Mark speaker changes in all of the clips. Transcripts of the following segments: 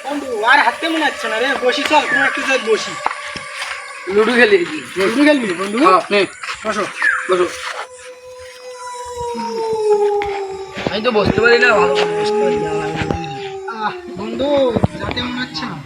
Speaker 1: বন্ধু আর হাতে মনে হচ্ছে না রে, বসি চল কোনো একটা জায়গায় বসি।
Speaker 2: লুডু খেলি।
Speaker 1: লুডু খেলবি বন্ধু? বসো
Speaker 2: বসো। আমি তো বসতে পারি না, ভালো করে বসতে পারি না।
Speaker 1: বন্ধু যাতে মনে হচ্ছে না।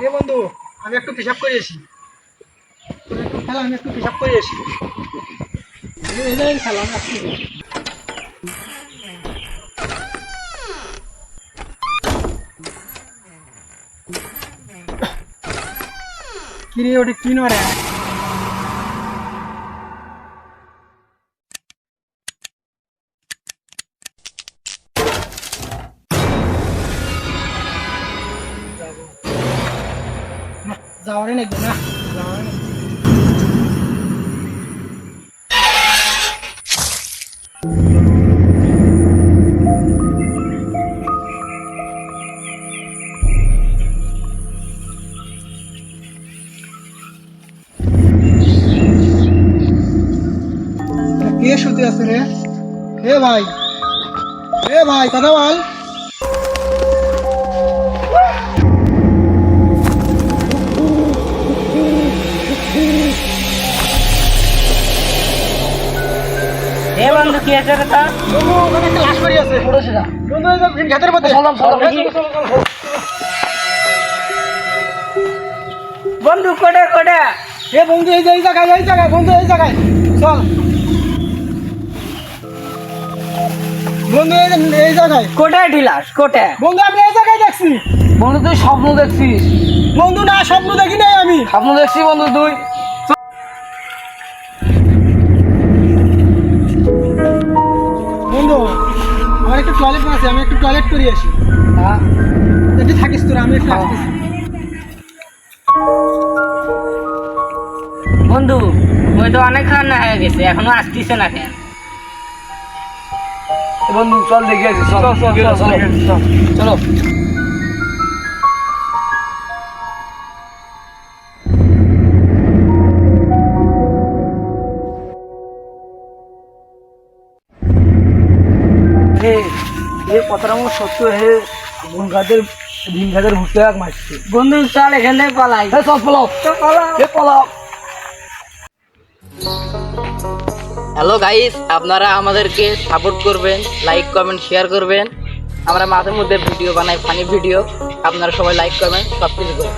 Speaker 1: এ বন্ধু আমি একটু পেশাব করে আসি। তুমি একটু খেলা, আমি একটু পেশাব করে আসি। এই জায়গায় খেলা আমি আসছি। কিরে ওটা কি নড়ে? যাওয়ারে নাকি না? যাওয়ারে নাকি? কে শুতে আছে রে? এ ভাই, এ ভাই কথা বল।
Speaker 2: এ বন্ধু কি আছে রে তা?
Speaker 1: বন্ধু ওখানে একটা লাশ পড়ে আছে।
Speaker 2: পুরো সেটা।
Speaker 1: বন্ধু এই যে ঘাটের মধ্যে।
Speaker 2: চল দেখি। বন্ধু কোডা কোডা।
Speaker 1: এ বন্ধু এই যে এই জায়গায় বন্ধু এই জায়গায় চল। বন্ধু এই জায়গায়।
Speaker 2: কোটায় ঢিলাস কোটায়।
Speaker 1: বন্ধু আমি এই জায়গায় দেখছি।
Speaker 2: বন্ধু তুই স্বপ্ন দেখছিস?
Speaker 1: বন্ধু না স্বপ্ন দেখি নাই আমি।
Speaker 2: স্বপ্ন দেখছিস বন্ধু তুই?
Speaker 1: বন্ধু আমার একটু টয়লেট আছে, আমি একটু টয়লেট করে আসি।
Speaker 2: হ্যাঁ
Speaker 1: একটু থাকিস তোরা, আমি একটু আসতেছি।
Speaker 2: বন্ধু ওই তো অনেক খাওয়া হয়ে গেছে, এখনো আসতিছে না কেন? বন্ধু চল দেখে আসি। চলো। কথাটা আমার সত্য হে, দিন গাছের ভুট্টে এক মারছে। বন্ধু চল এখান থেকে পালাই। চল পালাও, পালাও। হ্যালো গাইস, আপনারা আমাদেরকে সাপোর্ট করবেন, লাইক কমেন্ট শেয়ার করবেন। আমরা মাঝে মধ্যে ভিডিও বানাই, ফানি ভিডিও। আপনারা সবাই লাইক করবেন, সব কিছু করবেন।